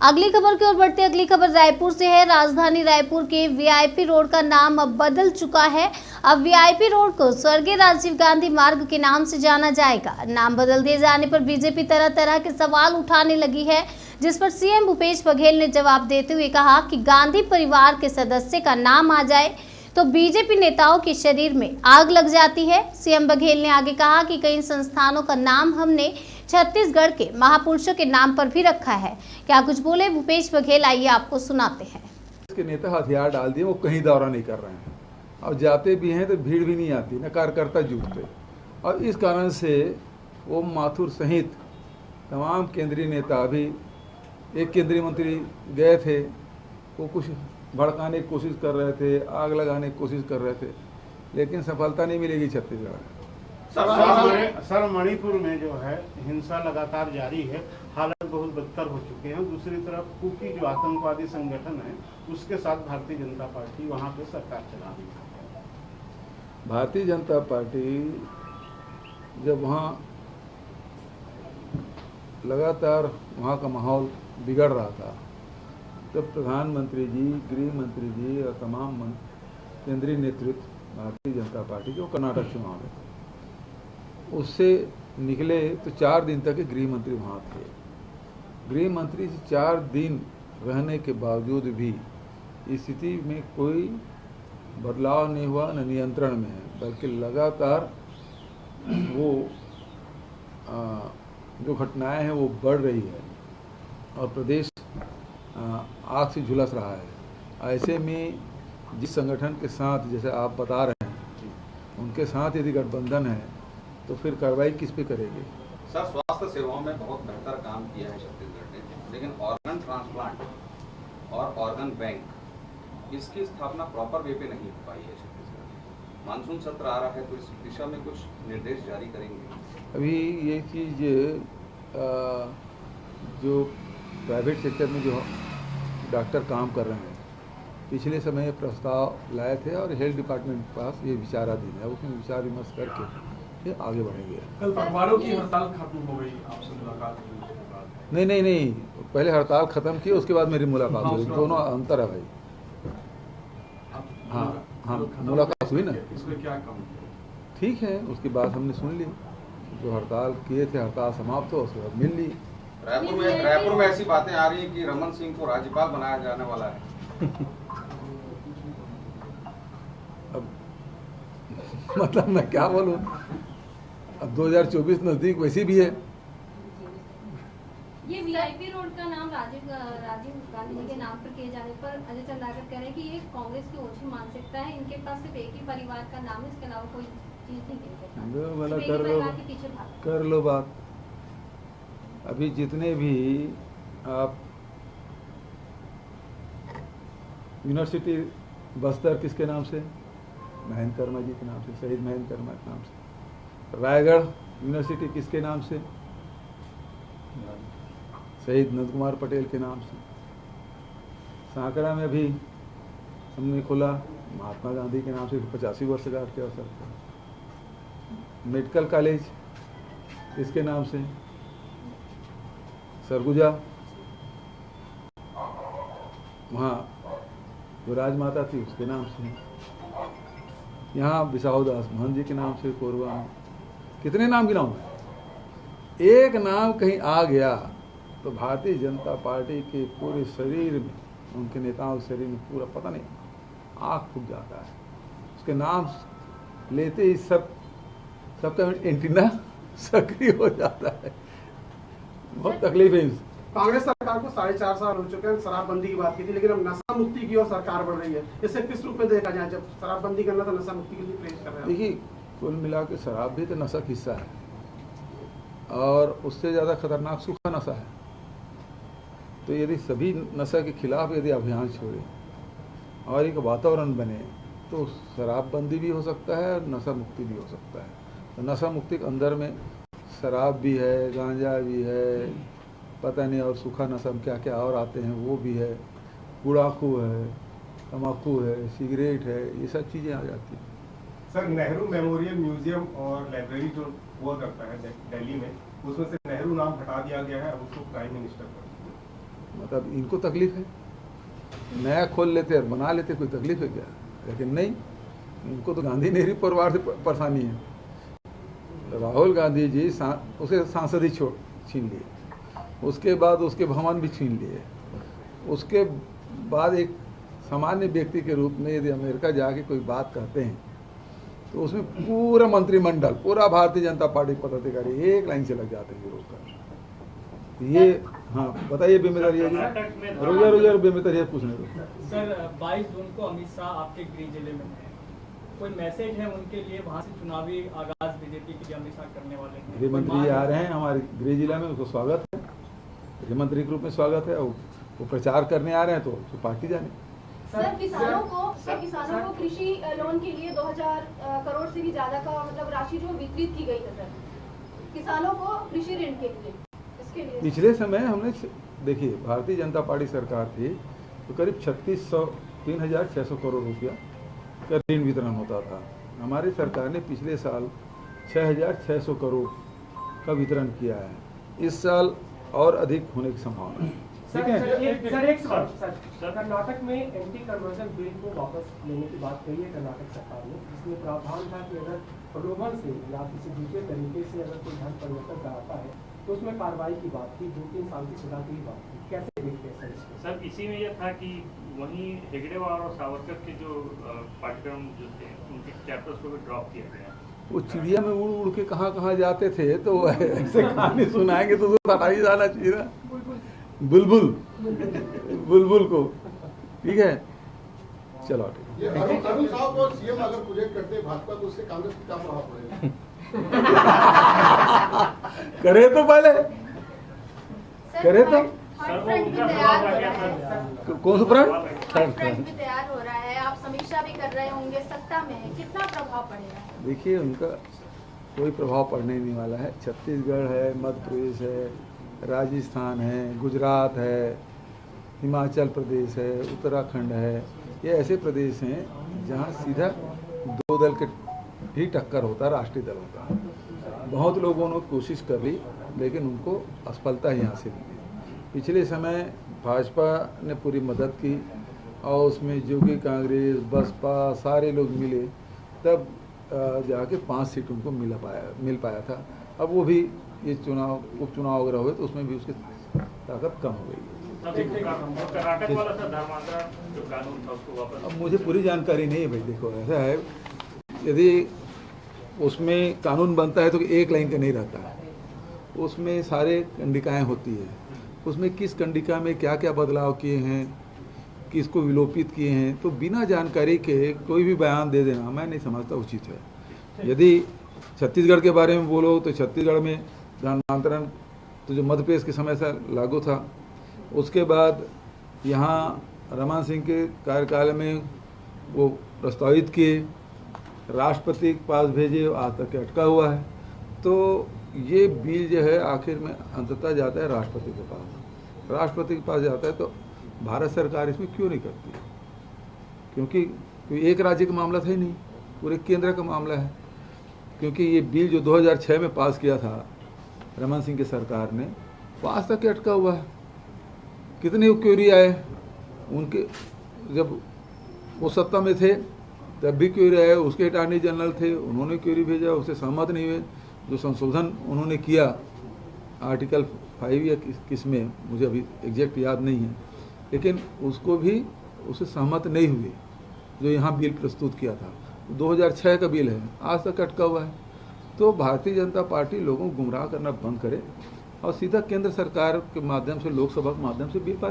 अगली खबर की ओर बढ़ते, अगली खबर रायपुर से है। राजधानी रायपुर के वीआईपी रोड का नाम अब बदल चुका है। अब वीआईपी रोड को स्वर्गीय राजीव गांधी मार्ग के नाम से जाना जाएगा। नाम बदल दिए जाने पर बीजेपी तरह तरह के सवाल उठाने लगी है, जिस पर सीएम भूपेश बघेल ने जवाब देते हुए कहा कि गांधी परिवार के सदस्य का नाम आ जाए तो बीजेपी नेताओं के शरीर में आग लग जाती है। सीएम बघेल ने आगे कहा कि कई संस्थानों का नाम हमने छत्तीसगढ़ के महापुरुषों के नाम पर भी रखा है। क्या कुछ बोले भूपेश बघेल, आइए आपको सुनाते हैं। इसके नेता हथियार डाल दिए, वो कहीं दौरा नहीं कर रहे हैं और जाते भी हैं तो भीड़ भी नहीं आती, न कार्यकर्ता जुटते, और इस कारण से वो माथुर सहित तमाम केंद्रीय नेता, अभी एक केंद्रीय मंत्री गए थे, वो कुछ भड़काने की कोशिश कर रहे थे, आग लगाने की कोशिश कर रहे थे, लेकिन सफलता नहीं मिलेगी छत्तीसगढ़ में। सर मणिपुर में जो है हिंसा लगातार जारी है, हालात बहुत बदतर हो चुके हैं। दूसरी तरफ कुकी जो आतंकवादी संगठन है, उसके साथ भारतीय जनता पार्टी वहां पे सरकार चला रही है। भारतीय जनता पार्टी जब वहाँ लगातार वहाँ का माहौल बिगड़ रहा था, तब प्रधानमंत्री जी, गृह मंत्री जी और तमाम केंद्रीय नेतृत्व भारतीय जनता पार्टी के वो कर्नाटक से वहाँ थे। उससे निकले तो 4 दिन तक गृह मंत्री वहाँ थे। गृह मंत्री से 4 दिन रहने के बावजूद भी स्थिति में कोई बदलाव नहीं हुआ, न नियंत्रण में है, बल्कि लगातार वो जो घटनाएं हैं वो बढ़ रही है और प्रदेश आग से झुलस रहा है। ऐसे में जिस संगठन के साथ, जैसे आप बता रहे हैं, उनके साथ यदि गठबंधन है तो फिर कार्रवाई किस पे करेंगे? सर, स्वास्थ्य सेवाओं में बहुत बेहतर काम किया है छत्तीसगढ़ ने, लेकिन ऑर्गन ट्रांसप्लांट और ऑर्गन बैंक, इसकी स्थापना प्रॉपर वे पे नहीं हो पाई है छत्तीसगढ़ में। मानसून सत्र आ रहा है तो इस दिशा में कुछ निर्देश जारी करेंगे? अभी ये चीज़ जो प्राइवेट सेक्टर में जो डॉक्टर काम कर रहे हैं, पिछले समय प्रस्ताव लाए थे और हेल्थ डिपार्टमेंट के पास ये विचाराधीन है, उसमें विचार विमर्श करके ये आगे बढ़ेंगे। कल पटवारों की हड़ताल खत्म हो गई, आपसे मुलाकात हुई? नहीं, पहले हड़ताल खत्म की, उसके बाद मेरी मुलाकात हुई। दोनों अंतर है भाई। हाँ, मुलाकात हुई ना, इसमें क्या कम? ठीक है, उसकी बात हमने सुन ली। जो हड़ताल किए थे, हड़ताल समाप्त हो, उसके बाद मिल ली। रायपुर में ऐसी बातें आ रही है कि रमन सिंह को राज्यपाल बनाया जाने वाला है। अब मतलब मैं क्या बोलूं, अब 2024 नजदीक वैसी भी है। ये वीआईपी रोड का नाम राजीव गांधी जी के नाम पर किए जाने पर अजय चंद्राकर कह रहे हैं कि ये कांग्रेस की ओछी मानसिकता है, इनके पास सिर्फ एक ही परिवार का नाम है, इसके अलावा कोई चीज नहीं कर लो बात। अभी जितने भी आप यूनिवर्सिटी बस्तर किसके नाम से? महेंद्र कर्मा जी के नाम से, शहीद महेंद्र कर्मा के नाम से। रायगढ़ यूनिवर्सिटी किसके नाम से? शहीद नंद कुमार पटेल के नाम से। सांकरा में भी हमने खोला महात्मा गांधी के नाम से 85 वर्षगांठ के अवसर पर। मेडिकल कॉलेज इसके नाम से। सरगुजा, वहाँ जो राजमाता थी उसके नाम से। यहाँ बिसाहू दास मोहन जी के नाम से कोरबा में। कितने नाम गिनाऊं मैं? एक नाम कहीं आ गया तो भारतीय जनता पार्टी के पूरे शरीर में, उनके नेताओं के शरीर में पूरा पता नहीं आग फूट जाता है। उसके नाम लेते ही सबका एंटीना सक्रिय हो जाता है। बहुत तकलीफ है। कांग्रेस सरकार को 4.5 साल हो चुके हैं, शराबबंदी की बात की थी, लेकिन अब नशा मुक्ति की ओर सरकार बढ़ रही है। इसे किस रूप में देखा जाए? जब शराबबंदी करना था, नशा मुक्ति के लिए प्रेस कर रहे हैं। देखिए, कुल मिला के शराब भी तो नशा का हिस्सा है और उससे ज़्यादा खतरनाक सूखा नशा है। तो यदि सभी नशा के खिलाफ यदि अभियान छोड़े और एक वातावरण बने तो शराबबंदी भी हो सकता है और नशा मुक्ति भी हो सकता है। तो नशा मुक्ति के अंदर में शराब भी है, गांजा भी है, पता नहीं और सूखा नशा में क्या क्या और आते हैं वो भी है, गुड़ाखू है, तम्बाकू है, सिगरेट है, ये सब चीज़ें आ जाती हैं। सर, नेहरू मेमोरियल म्यूजियम और लाइब्रेरी जो हुआ करता है दिल्ली में, उसमें से नेहरू नाम हटा दिया गया है, अब उसको प्राइम मिनिस्टर कर। मतलब इनको तकलीफ है, नया खोल लेते और बना लेते, कोई तकलीफ है क्या? लेकिन नहीं, इनको तो गांधी नेहरू परिवार से परेशानी है। राहुल गांधी जी उसे सांसद ही छीन लिए, उसके बाद उसके भवन भी छीन लिए, उसके बाद एक सामान्य व्यक्ति के रूप में यदि अमेरिका जाके कोई बात कहते हैं तो उसमें पूरा मंत्रिमंडल, पूरा भारतीय जनता पार्टी पदाधिकारी एक लाइन से लग जाते हैं विरोध कर। ये हाँ बताइए बेमेतरिया जी, रोजा बेमेतरिया पूछने दो। सर 22 जून को अमित शाह आपके गृह जिले में हैं, कोई मैसेज है उनके लिए? वहाँ से चुनावी आगाज बीजेपी के अमित शाह करने वाले हैं। गृह मंत्री जी आ रहे हैं हमारे गृह जिला में, उसको स्वागत है, गृह मंत्री के रूप में स्वागत है। वो प्रचार करने आ रहे हैं तो पार्टी जाने। सर किसानों को कृषि लोन के लिए 2000 करोड़ से भी ज्यादा का मतलब राशि जो वितरित की गई है सर, किसानों को कृषि ऋण के लिए, इसके लिए पिछले समय हमने देखिए भारतीय जनता पार्टी सरकार थी तो करीब 3,600 करोड़ रुपया का ऋण वितरण होता था। हमारी सरकार ने पिछले साल 6,600 करोड़ का वितरण किया है, इस साल और अधिक होने की संभावना है। ठीक है सर, कर्नाटक में एंटी कन्वर्जन बिल को वापस लेने की बात कही है कर्नाटक सरकार ने, जिसमें प्रावधान था कि अगर प्रलोभन से या किसी दूसरे तरीके से अगर कोई धन परिवर्तन कराता है तो उसमें कार्रवाई की बात थी, 2-3 साल की सजा की बात थी। कैसे देखते हैं सर? इसी में यह था कि वहीं हेगड़ेवार और सावरकर के जो पाठ्यक्रम जो थे उनके चैप्टर्स को भी ड्रॉप किया गया। वो चिड़िया में उड़ उड़ के कहाँ जाते थे, तो ऐसे कहानी सुनाएंगे तो हटा ही जाना चाहिए ना, बुलबुल को। ठीक है, चलो अरुण साहब को सीएम अगर प्रोजेक्ट करते भाजपा तो उससे कांग्रेस को क्या प्रभाव पड़ेगा? करे तो पहले करे तो कौन सा फ्रंट भी तैयार हो रहा है, आप समीक्षा भी कर रहे होंगे, सत्ता में है, कितना प्रभाव पड़ेगा? देखिए उनका कोई प्रभाव पड़ने नहीं वाला है। छत्तीसगढ़ है, मध्य प्रदेश है, राजस्थान है, गुजरात है, हिमाचल प्रदेश है, उत्तराखंड है, ये ऐसे प्रदेश हैं जहाँ सीधा 2 दल के ही टक्कर होता है, राष्ट्रीय दल होता है। बहुत लोगों ने कोशिश कर ली लेकिन उनको असफलता ही हासिल हुई। पिछले समय भाजपा ने पूरी मदद की और उसमें जो कि कांग्रेस, बसपा सारे लोग मिले, तब जाके 5 सीट उनको मिल पाया था। अब वो भी ये उपचुनाव वगैरह हुए तो उसमें भी उसकी ताकत कम हो गई है। कर्नाटक वाला था धर्मांतरण जो कानून था उसको वापस, अब मुझे पूरी जानकारी नहीं है भाई। देखो ऐसा है, यदि उसमें कानून बनता है तो एक लाइन का नहीं रहता है, उसमें सारे कंडिकाएं होती है, उसमें किस कंडिका में क्या क्या बदलाव किए हैं, किसको विलोपित किए हैं, तो बिना जानकारी के कोई भी बयान दे देना मैं नहीं समझता उचित है। यदि छत्तीसगढ़ के बारे में बोलो तो छत्तीसगढ़ में धर्मांतरण तो जो मध्य प्रदेश के समय से लागू था, उसके बाद यहाँ रमन सिंह के कार्यकाल में वो प्रस्तावित किए, राष्ट्रपति के पास भेजे, आज तक अटका हुआ है। तो ये बिल जो है आखिर में अंततः जाता है राष्ट्रपति के पास। राष्ट्रपति के पास जाता है तो भारत सरकार इसमें क्यों नहीं करती? क्योंकि कोई एक राज्य का मामला था ही नहीं, पूरे केंद्र का मामला है। क्योंकि ये बिल जो 2006 में पास किया था रमन सिंह की सरकार ने, वो आज तक अटका हुआ है। कितने क्वेरी आए उनके, जब वो सत्ता में थे तब भी क्वेरी आए, उसके अटॉर्नी जनरल थे, उन्होंने क्वेरी भेजा, उससे सहमत नहीं हुए। जो संशोधन उन्होंने किया आर्टिकल 5 या किस में, मुझे अभी एग्जैक्ट याद नहीं है, लेकिन उसको भी उससे सहमत नहीं हुए जो यहाँ बिल प्रस्तुत किया था। 2006 का बिल है, आज तक अटका हुआ है। तो भारतीय जनता पार्टी लोगों को गुमराह करना बंद करे और सीधा केंद्र सरकार के माध्यम से, लोकसभा के माध्यम से बिल पास